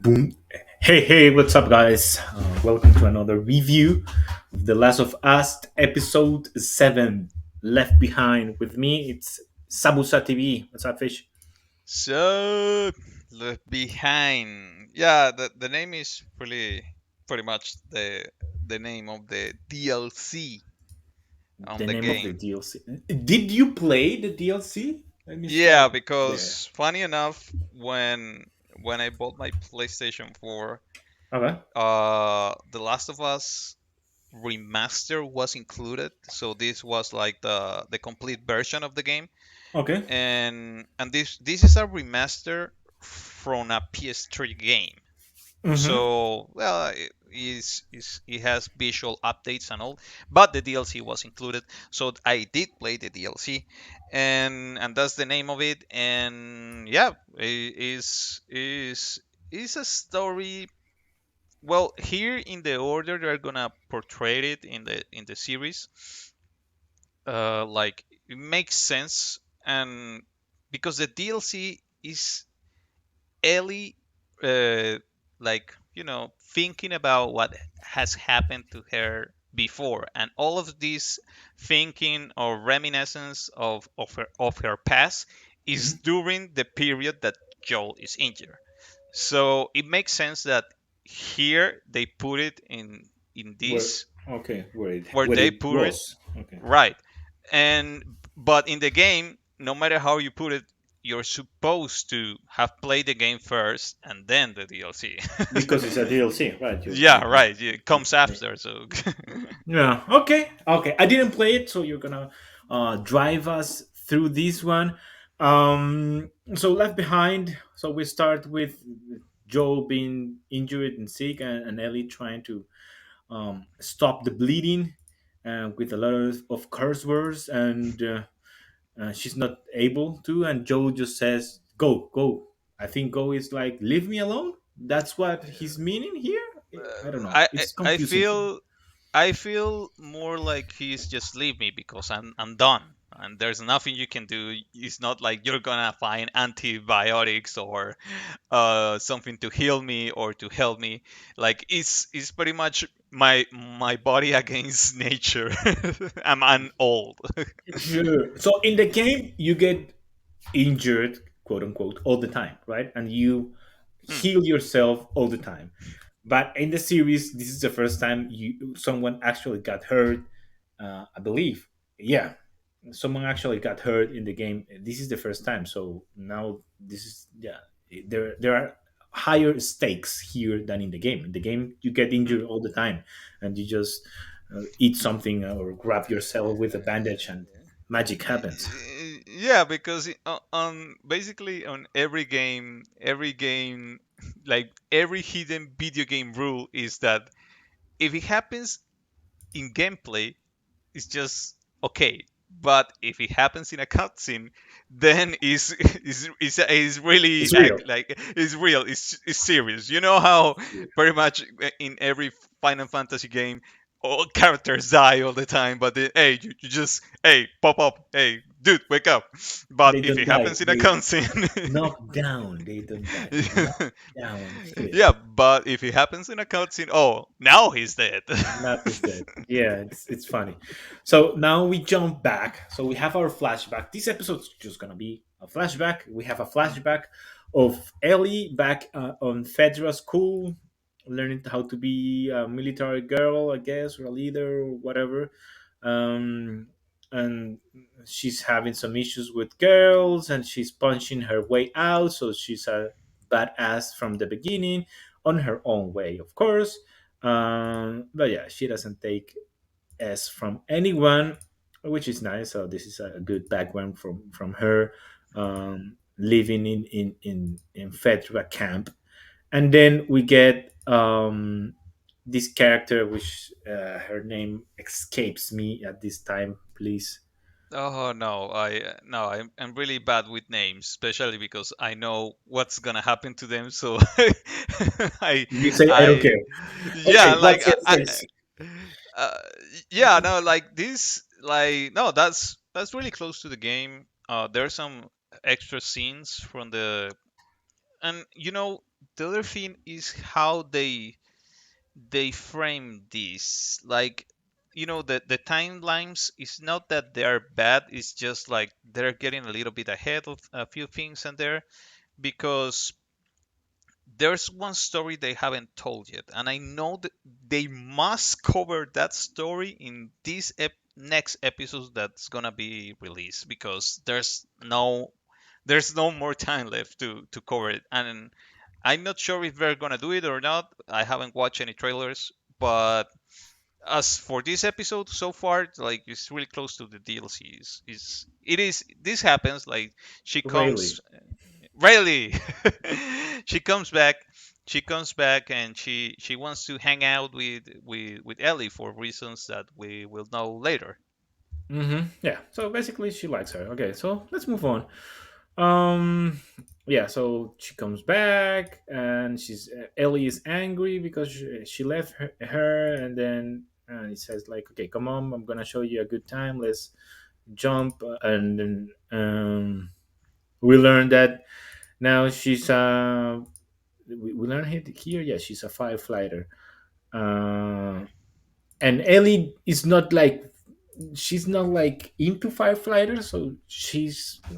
Boom. Hey, what's up, guys? Welcome to another review of The Last of Us, episode 7, Left Behind. With me, it's Sabusa TV. What's up, Fish? So, Left Behind. Yeah, the name is pretty much the name of the DLC on The the name of the game. DLC. Did you play the DLC? Let me Yeah, start there. because funny enough, when I bought my PlayStation 4, Okay. The Last of Us remaster was included, so this was like the complete version of the game. Okay. And this is a remaster from a PS3 game. Mm-hmm. So, well, it has visual updates and all, but the DLC was included, so I did play the DLC, and that's the name of it. And yeah, it is a story. Well, here in the order they're gonna portray it in the series, like it makes sense, and because the DLC is Ellie, like thinking about what has happened to her before, and all of this thinking or reminiscence of her past is Mm-hmm. during the period that Joel is injured. So it makes sense that here they put it in Where? this Okay. Where it where where they it put it. was? Okay. Right. And but in the game, no matter how you put it, you're supposed to have played the game first and then the DLC. Because it's a DLC, right? Yeah, right. It comes You after, so Yeah. Okay. Okay. I didn't play it, so you're gonna drive us through this one. So Left Behind. So we start with Joel being injured and sick, and Ellie trying to stop the bleeding, with a lot of curse words, and she's not able to. And Joel just says, "Go, go." I think "go" is like "leave me alone." That's what he's meaning here. I don't know. I It's I confusing for me. feel I feel more like he's just leave me because I'm done and there's nothing you can do. It's not like you're gonna find antibiotics or something to heal me or to help me. Like it's pretty much my body against nature. I'm old. Sure. So in the game, you get injured, quote unquote, all the time, right? And you Hmm. heal yourself all the time. But in the series, this is the first time someone actually got hurt. I believe, yeah, someone actually got hurt in the game. This is the first time. So now this is, yeah. There are higher stakes here than in the game. In the game, you get Hmm. injured all the time, and you just eat something or grab yourself with a bandage, and magic happens. Yeah, because on basically on every game, like every hidden video game rule is that if it happens in gameplay, it's just okay. But if it happens in a cutscene, then is really It's real. like it's real. It's serious. You know how pretty much in every Final Fantasy game, all characters die all the time. But hey, you just hey pop up. Hey, dude, wake up. But They if don't it die. happens in a They cutscene, knock down. They don't die. Knock down. Shit. yeah. But if it happens in a cutscene, oh, now he's dead. Not is dead. Yeah, it's funny. So now we jump back. So we have our flashback. This episode's just gonna be a flashback. We have a flashback of Ellie back on Fedra school, learning how to be a military girl, I guess, or a leader or whatever. Um, and she's having some issues with girls, and she's punching her way out. So she's a badass from the beginning, on her own way, of course. But yeah, she doesn't take S from anyone, which is nice. So this is a good background from her, living in Fedra camp. And then we get this character, which her name escapes me at this time. Please, Oh no, I'm really bad with names, especially because I know what's gonna happen to them. So I you say I don't I care. yeah, Okay, like what's your first? uh, yeah, no, like this, like no, that's really close to the game. There's some extra scenes from the and the other thing is how they frame this. Like, the timelines is not that they are bad, it's just like they're getting a little bit ahead of a few things in there, because there's one story they haven't told yet, and I know that they must cover that story in this next episode that's gonna be released, because there's no more time left to cover it. And I'm not sure if they're gonna do it or not. I haven't watched any trailers, but as for this episode so far, like, it's really close to the DLC. This happens, like, she Really. comes. Riley. she comes back. She comes back, and she wants to hang out with Ellie for reasons that we will know later. Yeah. So basically, she likes her. Okay. So let's move on. Um. Yeah. So she comes back, and Ellie is angry because she left her, and then he says like, "Okay, come on, I'm gonna show you a good time. Let's jump." And then we learn that now we learn here. Yeah, she's a firefighter. Uh, and Ellie is not like she's not like into firefighter, so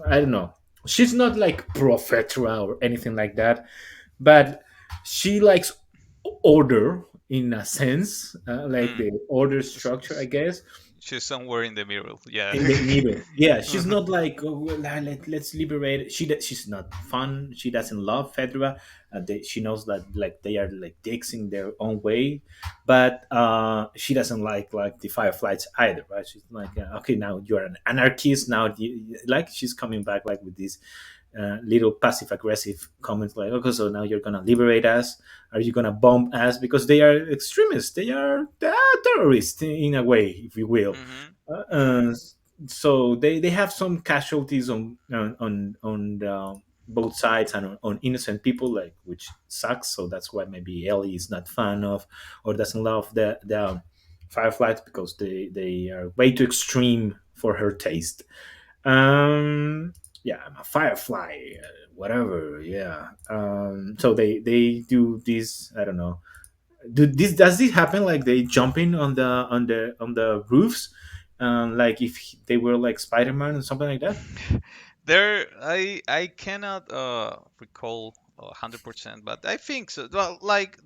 I don't know. She's not like Profetra or anything like that, but she likes order in a sense, like Hmm. the order S- structure, I s- guess. She's somewhere in the middle. Yeah. In the middle, yeah, she's Mhm. not like, oh, well, let's liberate it. She's not fun. She doesn't love Fedra. She knows that like they are like dicks in their own way, but she doesn't like the Fireflies either, right? She's like, okay, now you're an anarchist. Now like she's coming back like with this little passive aggressive comments like, okay, so now you're gonna liberate us. Are you gonna bomb us? Because they are extremists. They are terrorists in a way, if you will. Mhm. uh, Mhm. uh, so they have some casualties on both sides and on innocent people, like, which sucks. So that's why maybe Ellie is not fan of or doesn't love the Fireflies, because they are way too extreme for her taste. Yeah, I'm a Firefly, whatever. Yeah. So they do this. I don't know. Does this happen? Like they jumping on the roofs, like if they were like Spider-Man or something like that. I cannot recall 100%, but I think so. Well, like,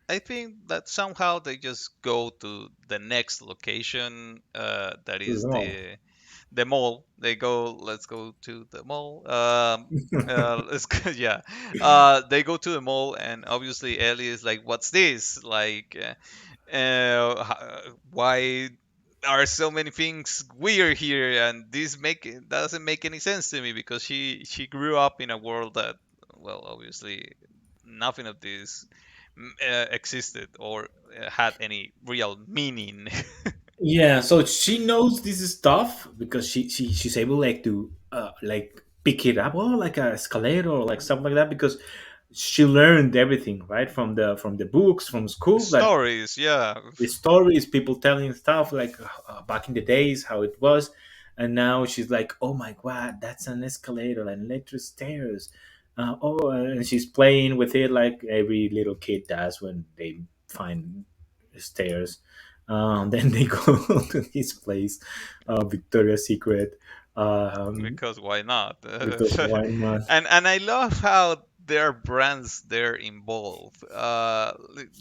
I think that somehow they just go to the next location, that is No. the mall. They go, let's go to the mall. Let's go, yeah. They go to the mall, and obviously Ellie is like, "What's this? Like, why are so many things weird here?" And this make doesn't make any sense to me, because she grew up in a world that, well, obviously nothing of this existed, or had any real meaning. Yeah, so she knows this stuff because she's able like to like pick it up, oh, like a escalator or like stuff like that, because she learned everything right from the books from school, that Stories, yeah. the stories, people telling stuff like back in the days how it was. And now she's like, oh my god, that's an escalator and electric stairs. And she's playing with it like every little kid does when they find stairs. Then they go to his place, Victoria's Secret, Because why not? because why not? And I love how there are brands there involved.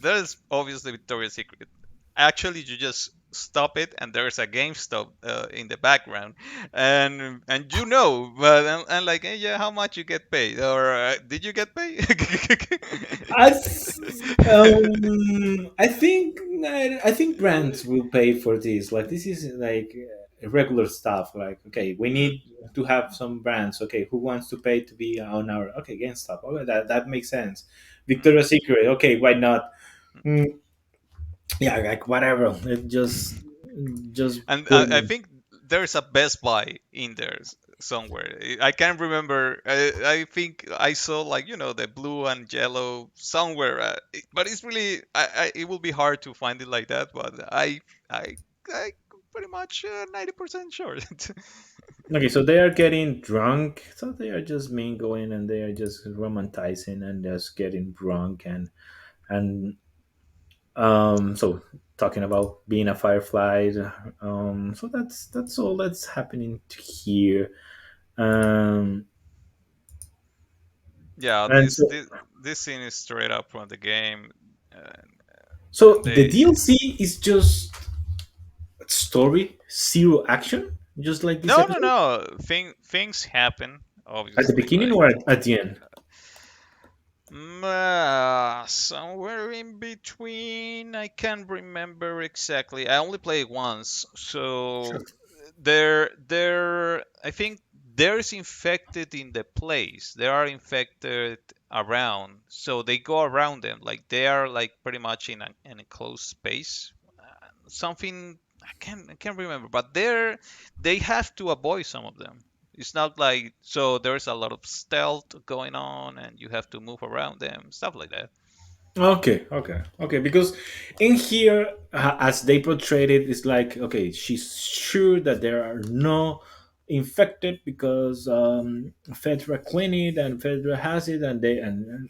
There's obviously Victoria's Secret. Actually, you just stop it, and there's a GameStop in the background, and but and like, hey, yeah, how much you get paid, or did you get paid? I I think brands will pay for this. Like this is like regular stuff. Like, okay, we Mm, need to have some brands. Okay, who wants to pay to be on our, okay, GameStop? Okay, that makes sense. mm, Victoria's Secret. Okay, why not? mm. Mm, yeah, like whatever. Just And put I me. think there's a Best Buy in there somewhere. I can't remember. I think I saw, like, the blue and yellow somewhere. But it's really, it will be hard to find it like that. But I pretty much 90% sure. Okay, so they are getting drunk. So they are just mingling and they are just romanticizing and just getting drunk and so talking about being a firefly. So that's all that's happening here. Um, Yeah, and so this scene is straight up from the game, uh, so and the they DLC is just story, zero action, just like this no, episode no. Things happen, at the obviously. beginning Like or at the end. somewhere in between. I can't remember exactly. I only played once, Sure. so I think there's infected in the place. There are infected around, so they go around them. Like they are like pretty much in an enclosed space. Something I can't remember, but they have to avoid some of them. It's not like so there's a lot of stealth going on and you have to move around them, stuff like that. Okay, okay, okay. Because in here, as they portrayed it, it's like okay, she's sure that there are no infected because Fedra cleaned it and Fedra has it, and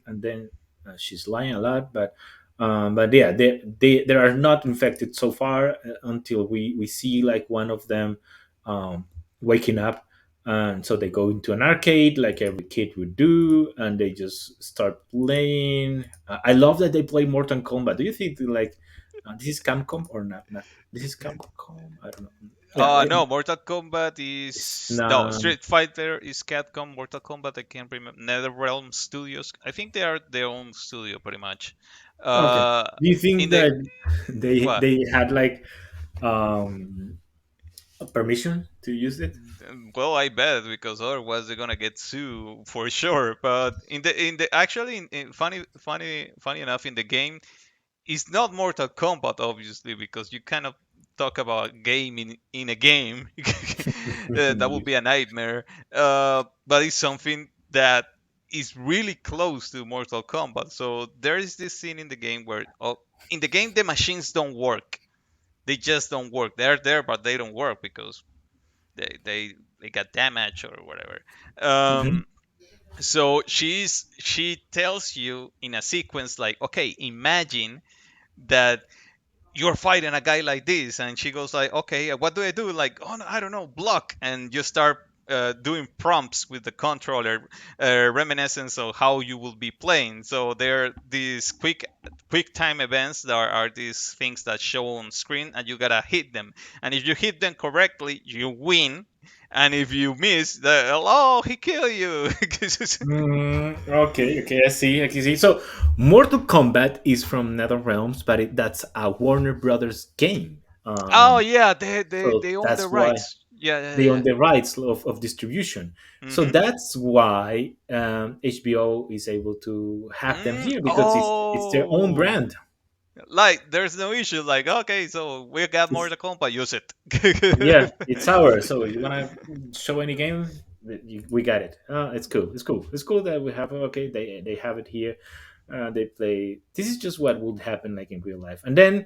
and then she's lying a lot. But yeah, they are not infected so far until we see like one of them um, waking up, and so they go into an arcade like every kid would do and they just start playing. I love that they play Mortal Kombat. Do you think like this is Capcom or not? This is Capcom. I don't know. Yeah, No, Mortal Kombat it's is no not. Street Fighter is Capcom. Mortal Kombat I can't remember. NetherRealm Studios. I think they are their own studio pretty much. Okay. Uh, Do you in think the that what? they had like um permission to use it? Well, I bet because otherwise they're gonna get sued for sure. But in the actually funny enough in the game it's not Mortal Kombat, obviously, because you cannot talk about game in a game. That would be a nightmare. But it's something that is really close to Mortal Kombat. So there is this scene in the game where, in the game, the machines don't work. They just don't work. They're there, but they don't work because they got damaged or whatever. Mhm. Um, so she tells you in a sequence like, okay, imagine that you're fighting a guy like this, and she goes like, okay, what do I do? Like, oh no, I don't know, block, and you start doing prompts with the controller, reminiscence of how you will be playing. So there are these quick time events that are these things that show on screen, and you gotta hit them, and if you hit them correctly you win, and if you miss, oh, he killed you. Okay, okay, I see, I can see. So, Mortal Kombat is from NetherRealms, but that's a Warner Brothers game. Oh yeah, So they own the that's why rights. Yeah, yeah, they yeah. own the rights of distribution. So Mm-hmm. that's why HBO is able to have them here because it's their own Oh, brand. like there's no issue. Like, okay, so we got more It's, to Kombat, use it. yeah, it's ours. So you wanna show any game? We got it. It's cool. It's cool. It's cool that we have. Okay, they have it here. They play. This is just what would happen like in real life, and then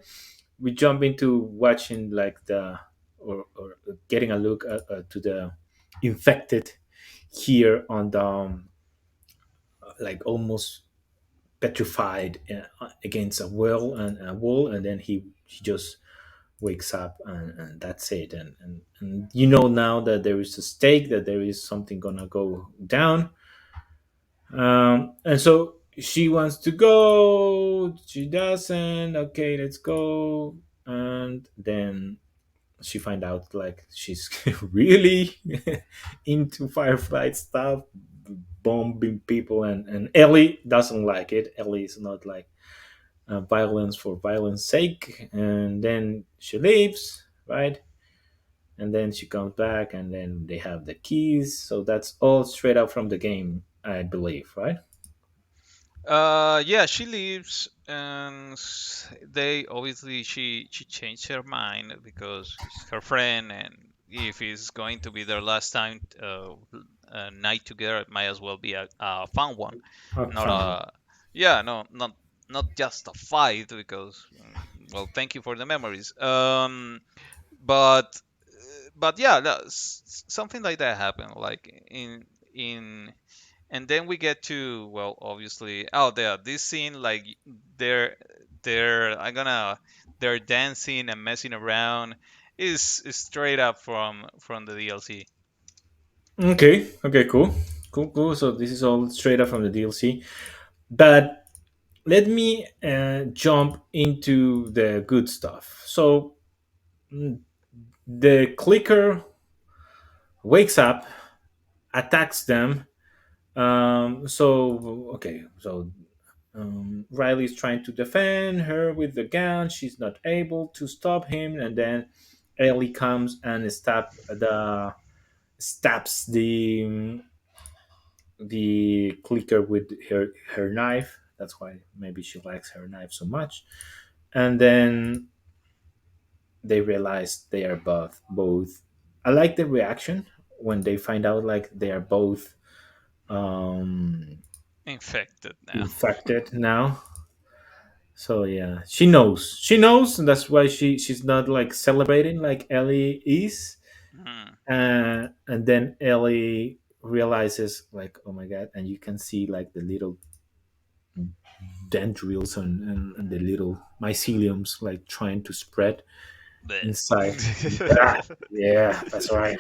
we jump into watching like the or getting a look to the infected here on the like almost petrified against a wall, and then he just wakes up and that's it. And you know now that there is a stake, that there is something gonna go down. And so she wants to go, she doesn't. Okay, let's go. And then she find out like she's really into Firefly stuff, bombing people, and Ellie doesn't like it. Ellie is not like violence for violence sake, and then she leaves, right? And then she comes back, and then they have the keys. So that's all straight out from the game, I believe, right? Yeah, she leaves, and they obviously she changed her mind because it's her friend, and if it's going to be their last time night together, it might as well be a fun one, not Fun. a yeah, no, not just a fight because well, thank you for the memories. But but yeah, something like that happened. Like in and then we get to, well, obviously, oh, there, this scene, like they're they're I'm gonna they're dancing and messing around is straight up from the DLC. Okay, okay, cool, cool, cool. So this is all straight up from the DLC. But let me jump into the good stuff. So mm, the clicker wakes up, attacks them. Riley's trying to defend her with the gun. She's not able to stop him, and then Ellie comes and stabs the clicker with her knife. That's why maybe she likes her knife so much. And then they realize they are both. I like the reaction when they find out like they are both um, Infected now. infected now. So yeah, she knows. She knows, and that's why she's not like celebrating like Ellie is. Hmm. And then Ellie realizes like, oh my god, and you can see like the little dendrils and the little myceliums like trying to spread Bleh. inside. Yeah, yeah, that's right.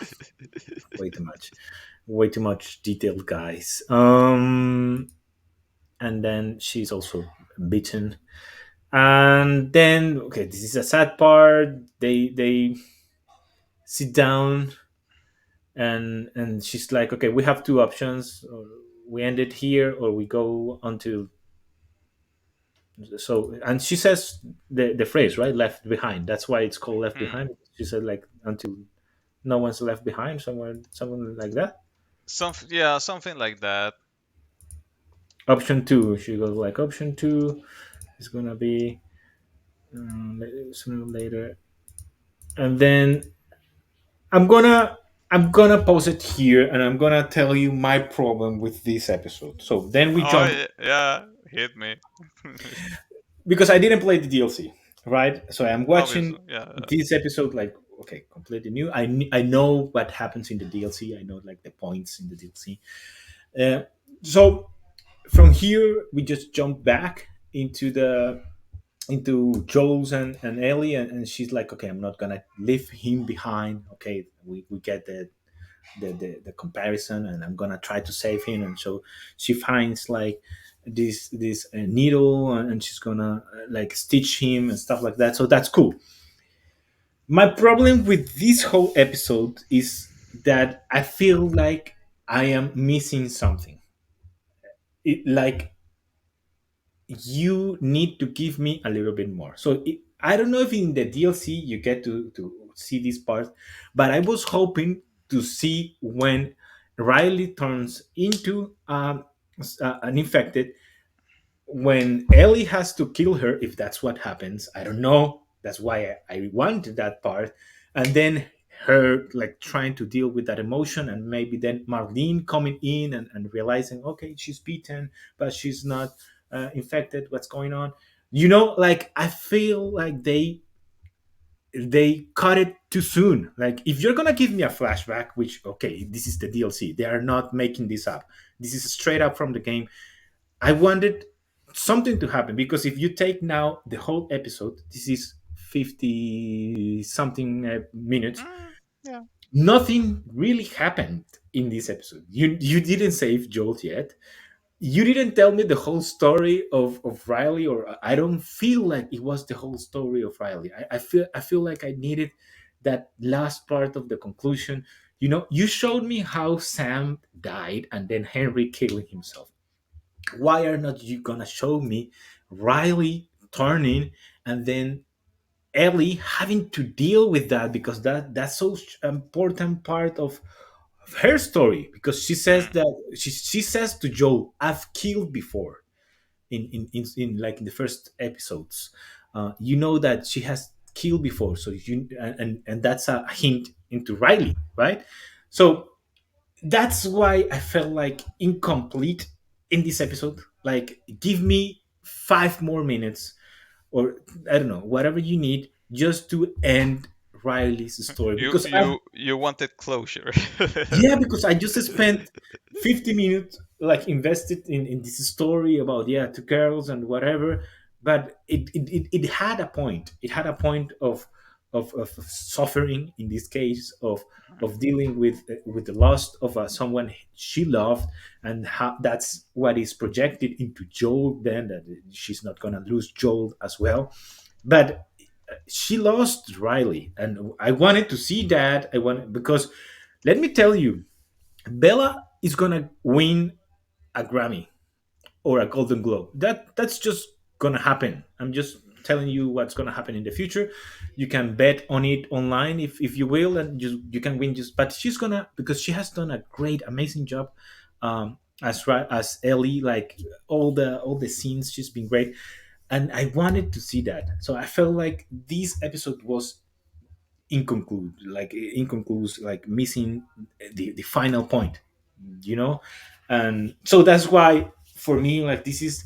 Way too much. Way too much detail, guys. And then she's also bitten. And then okay, this is a sad part. They sit down and she's like, okay, we have two options. Or we end it here or we go until so and she says the phrase right left behind, that's why it's called left Hmm. behind. She said like until no one's left behind, someone like that. Yeah, something like that. Option two, she goes like option two is gonna be sooner or later. And then i'm gonna pause it here and I'm gonna tell you my problem with this episode. So then we Oh jump, yeah, yeah, hit me. because I didn't play the DLC, right? So I'm watching Obviously, yeah. this episode like okay, completely new. I know what happens in the DLC. I know like the points in the DLC. Uh, so from here we just jump back into Joel's and Ellie, and she's like, okay, I'm not gonna leave him behind. Okay, we get the comparison, and I'm gonna try to save him. And so she finds like this needle, and she's gonna like stitch him and stuff like that. So that's cool. My problem with this whole episode is that I feel like I am missing something. Like you need to give me a little bit more. So I don't know if in the DLC you get to see this part, but I was hoping to see when Riley turns into an infected, when Ellie has to kill her, if that's what happens. I don't know. That's why I wanted that part. And then her like trying to deal with that emotion, and maybe then Marlene coming in and realizing, okay, she's beaten, but she's not infected. What's going on? Like I feel like they cut it too soon. Like if you're gonna give me a flashback, which okay, this is the DLC. They are not making this up. This is straight up from the game. I wanted something to happen, because if you take now the whole episode, this is 50 something minutes, Mm, yeah. nothing really happened in this episode. You didn't save Joel yet. You didn't tell me the whole story of Riley, or I don't feel like it was the whole story of Riley. I feel like I needed that last part of the conclusion. You showed me how Sam died and then Henry killing himself. Why are not you gonna show me Riley turning and then Ellie having to deal with that, because that's so important part of her story, because she says Mm, that she says to Joe, I've killed before in like in the first episodes. You know that she has killed before, so and that's a hint into Riley, right? So that's why I felt like incomplete in this episode. Like, give me 5 more minutes, or I don't know, whatever you need, just to end Riley's story You because I you you wanted closure. yeah, because I just spent 50 minutes like invested in this story about yeah two girls and whatever, but it had a point. It had a point of suffering in this case of dealing with the loss of someone she loved, and how that's what is projected into Joel. Then that she's not gonna lose Joel as well, but she lost Riley, and I wanted to see that. I want because let me tell you, Bella is gonna win a Grammy or a Golden Globe. That's just gonna happen. I'm just telling you what's gonna happen in the future. You can bet on it online if you will, and just you can win. Just but she's gonna because she has done a great, amazing job as Ellie. Like all the scenes, she's been great, and I wanted to see that. So I felt like this episode was inconclusive, like missing the final point, you know. And so that's why for me, like, this is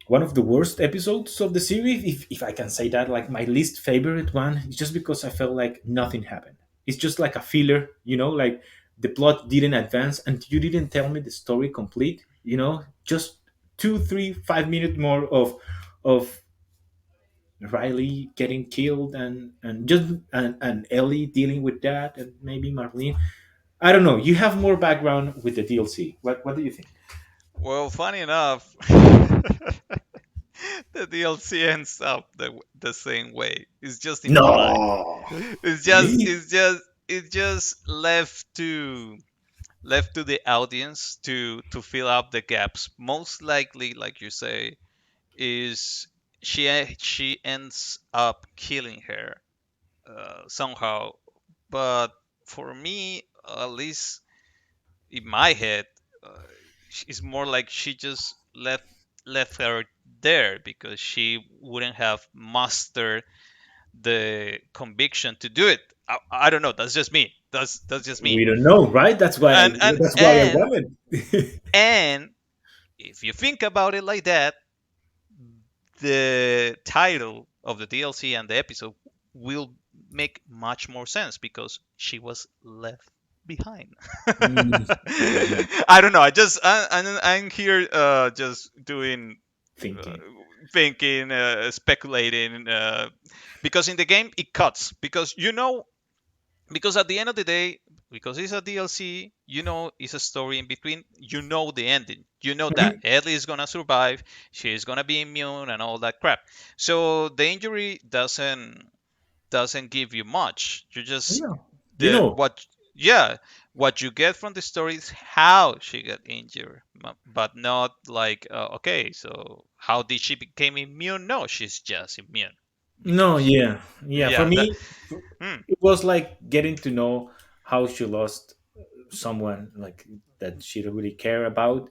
one of the worst episodes of the series, if I can say that. Like, my least favorite one is just because I felt like nothing happened. It's just like a filler, like the plot didn't advance and you didn't tell me the story complete, just 2 3 5 minutes more of Riley getting killed, and Ellie dealing with that, and maybe Marlene. I don't know. You have more background with the DLC. What do you think? Well, funny enough, the DLC ends up the same way. It's just implied. No, It's just really? it's just it's just left to the audience to fill up the gaps. Most likely, like you say, is she ends up killing her somehow. But for me, at least in my head, uh, it's more like she just left her there because she wouldn't have mustered the conviction to do it. I don't know. That's just me. That's just me. We don't know, right? That's why I. And and That's why I and wanted. and if you think about it like that, the title of the DLC and the episode will make much more sense because she was left behind. Mm, mm, I don't know. I'm here just doing uh, thinking. thinking, speculating, because in the game it cuts because because at the end of the day, because it's a DLC, it's a story in between. You know the ending. You know that Mhm. Ellie is gonna survive. She's gonna be immune and all that crap. So the injury doesn't give you much. You just Yeah, you the know. what yeah what you get from the story is how she got injured, but not like okay, so how did she become immune? No, she's just immune No, because yeah, yeah. For yeah that me, hmm. it was like getting to know how she lost someone like that she really care about,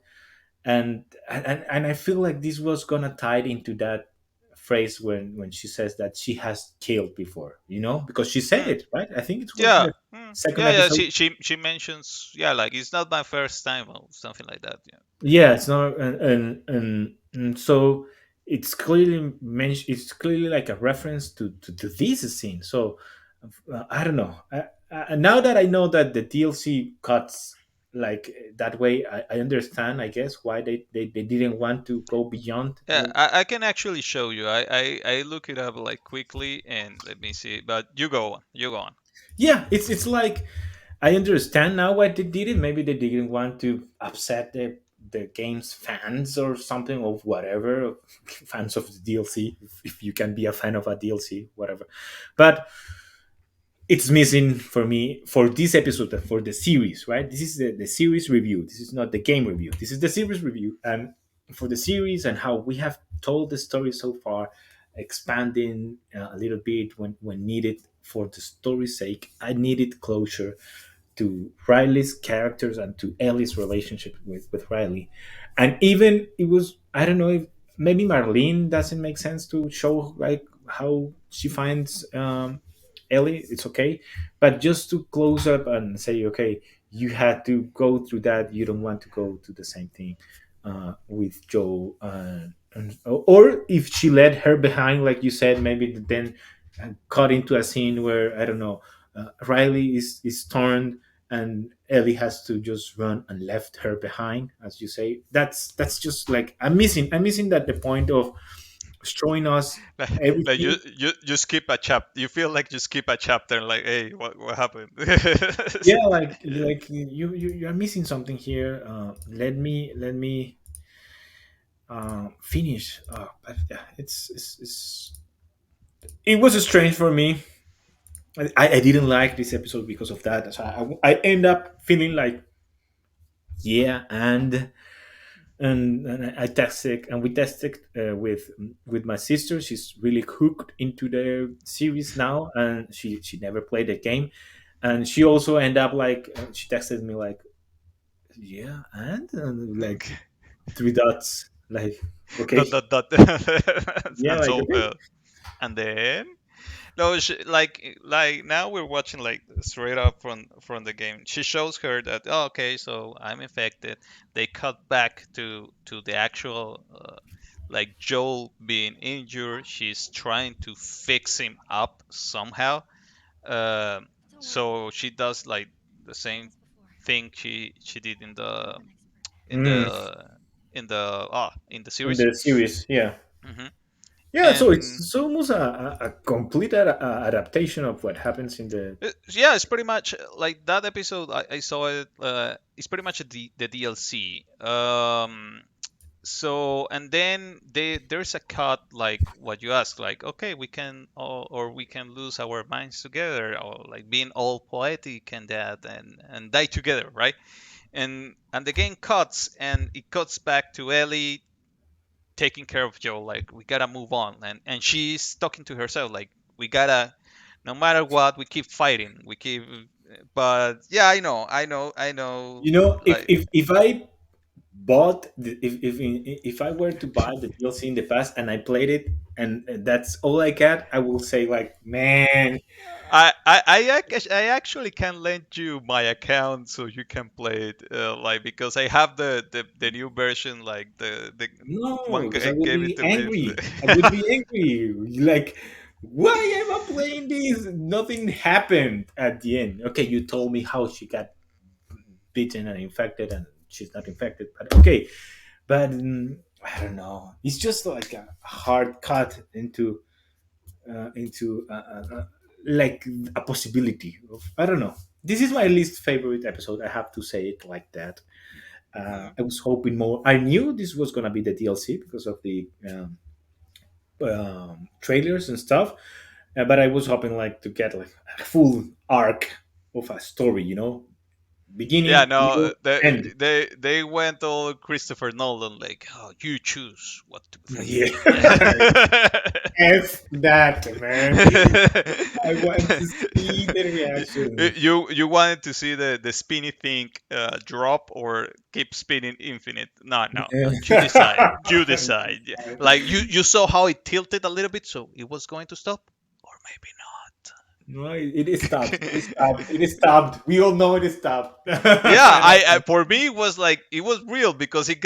and I feel like this was gonna tie into that phrase when she says that she has killed before, because she said Hmm. it, right? I think it was in Yeah. the Hmm. second Yeah, episode. she mentions, yeah, like it's not my first time or something like that. Yeah. Yeah, it's not, and so it's clearly like a reference to this scene. So I don't know. Now that I know that the DLC cuts like that way, I understand, I guess, why they didn't want to go beyond. Yeah, I can actually show you. I look it up like quickly and let me see. But you go on. You go on. Yeah, it's like I understand now why they did it. Maybe they didn't want to upset the game's fans or something, or whatever, fans of the DLC. If you can be a fan of a DLC, whatever. But it's missing for me for this episode, for the series, right? This is the series review. This is not the game review. This is the series review. And for the series and how we have told the story so far, expanding a little bit when needed for the story's sake, I needed closure to Riley's characters and to Ellie's relationship with Riley. And even it was, I don't know if maybe Marlene doesn't make sense to show like how she finds Ellie, it's okay. But just to close up and say, okay, you had to go through that. You don't want to go to the same thing with Joe. Or if she led her behind, like you said, maybe then cut into a scene where I don't know, Riley is torn and Ellie has to just run and left her behind, as you say. That's just like I'm missing that the point of showing us Like everything. you skip a chapter. You feel like you skip a chapter. Like, hey, what happened? Yeah, like you're missing something here. Let me finish. But yeah, it was strange for me. I didn't like this episode because of that. So I end up feeling like, yeah, and I texted and we tested with my sister. She's really hooked into the series now, and she never played the game, and she also end up like she texted me like, yeah, and like three dots, like, Dot okay, dot dot. yeah, And like, so, okay. and then no, like now we're watching like straight up from the game. She shows her that, oh, okay, so I'm infected. They cut back to the actual like Joel being injured. She's trying to fix him up somehow. Um, so she does like the same thing she did in Mm, the in the in series. the series, yeah. Hmm. Yeah, so And it's almost a complete adaptation of what happens in the. yeah, it's pretty much like that episode. I saw it. It's pretty much the DLC. So and then there's a cut like what you asked, like, okay, we can or we can lose our minds together, or like being all poetic and that and die together, right? And the game cuts and it cuts back to Ellie taking care of Joe. Like, we gotta move on, and she's talking to herself like, we gotta, no matter what, we keep fighting, we keep. But yeah, I know, You know, if like, if if I bought if I were to buy the DLC in the past and I played it and that's all I got, I will say like, man, I actually can lend you my account so you can play it, like, because I have the new version, like the no, one because I guy would gave it be to me. angry. I would be angry. Like, why am I playing this? Nothing happened at the end. Okay, you told me how she got bitten and infected, and she's not infected, but okay. But I don't know. It's just like a hard cut into like a possibility of, I don't know. This is my least favorite episode. I have to say it like that. Mhm. I was hoping more. I knew this was gonna be the DLC because of the trailers and stuff, but I was hoping like to get like a full arc of a story. Yeah, Beginning, no, middle, end. they went all Christopher Nolan, like, oh, you choose what to Yeah, think. Yeah. F that, man. I want to see the reaction. You wanted to see the spinny thing drop or keep spinning infinite? No, no, no. You decide. You decide. Yeah. Like, you saw how it tilted a little bit, so it was going to stop, or maybe not. No, it stopped. It stopped. It stopped. We all know it stopped. Yeah, I for me it was like, it was real because it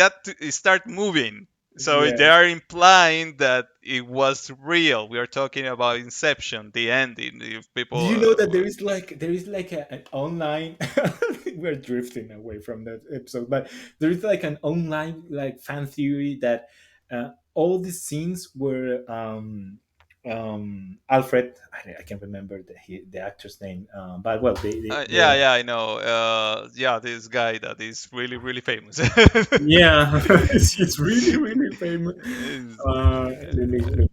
start moving. So Yeah. they are implying that it was real. We are talking about Inception, the ending. If Do people, you know that there is like an online we're drifting away from that episode, but there is like an online like fan theory that all the scenes were Alfred, I can't remember the actor's name, but well yeah, yeah, I know. Yeah, this guy that is really, really famous. yeah, it's really really famous. His,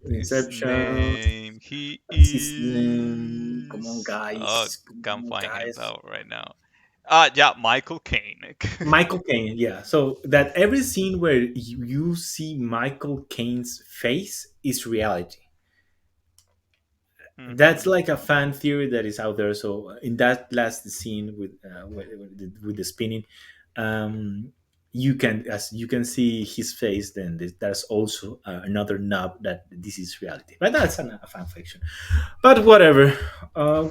his Inception. name, he What's his name? Come on, is. Oh, guys. Come can't on, find him guys. out right now. Yeah, Michael Caine. Michael Caine, yeah. So that every scene where you see Michael Caine's face is reality. That's Mhm. like a fan theory that is out there. So in that last scene with the spinning, um, you can, as you can see his face. Then there's also another nub that this is reality. But that's a fan fiction. But whatever.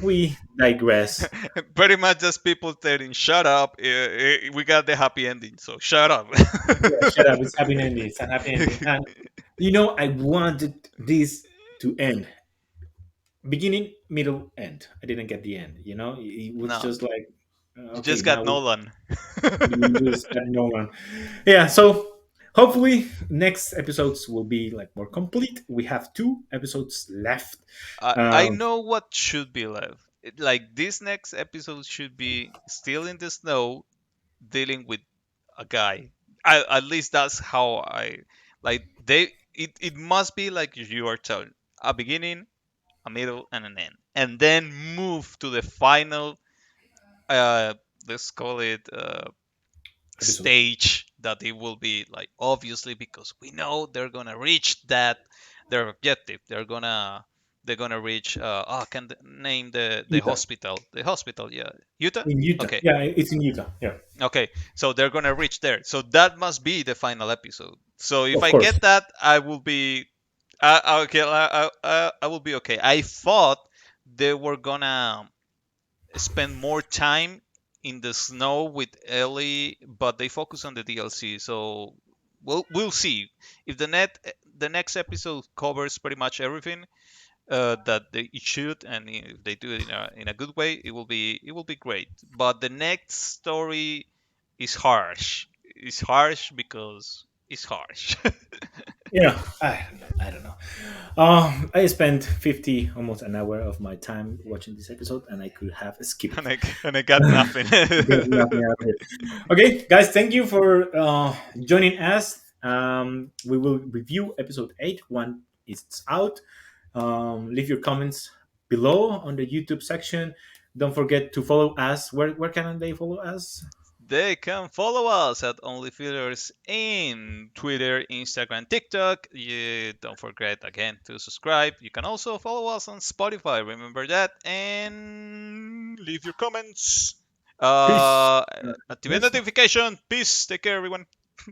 We digress. Pretty much just people telling, "Shut up! We got the happy ending, so shut up." Yeah, shut up. It's happy ending. It's a happy ending. And I wanted this to end. beginning, middle, end. I didn't get the end. It was No, just like, you okay, just got now Nolan. we just got no one. Yeah, so hopefully next episodes will be like more complete. We have 2 episodes left. I Um, know what should be left. Like this next episode should be still in the snow, dealing with a guy. At least that's how I like. It must be like you are told: a beginning, a middle, and an end, and then move to the final. Uh, let's call it Episode stage that it will be like, obviously, because we know they're gonna reach that their objective. They're gonna reach. I can name the Utah. hospital. The hospital, yeah, Utah. In Utah. Okay, Yeah, it's in Utah. Yeah, okay. So they're gonna reach there. So that must be the final episode. So if of I course. get that, I will be. Okay, I will be okay. I thought they were gonna spend more time in the snow with Ellie, but they focus on the DLC. So we'll see if the next episode covers pretty much everything that it should, and if they do it in a good way, it will be great. But the next story is harsh. It's harsh because it's harsh. I don't know. I spent 50 almost an hour of my time watching this episode, and I could have skipped and it. I got nothing. There's nothing out here. Okay, guys, thank you for joining us. We will review episode 8 when it's out. Leave your comments below on the YouTube section. Don't forget to follow us. Where can they follow us? They can follow us at OnlyFeelers in Twitter, Instagram, TikTok. You don't forget again to subscribe. You can also follow us on Spotify. Remember that, and leave your comments. Peace. Activate Yes. notification. Peace. Take care, everyone.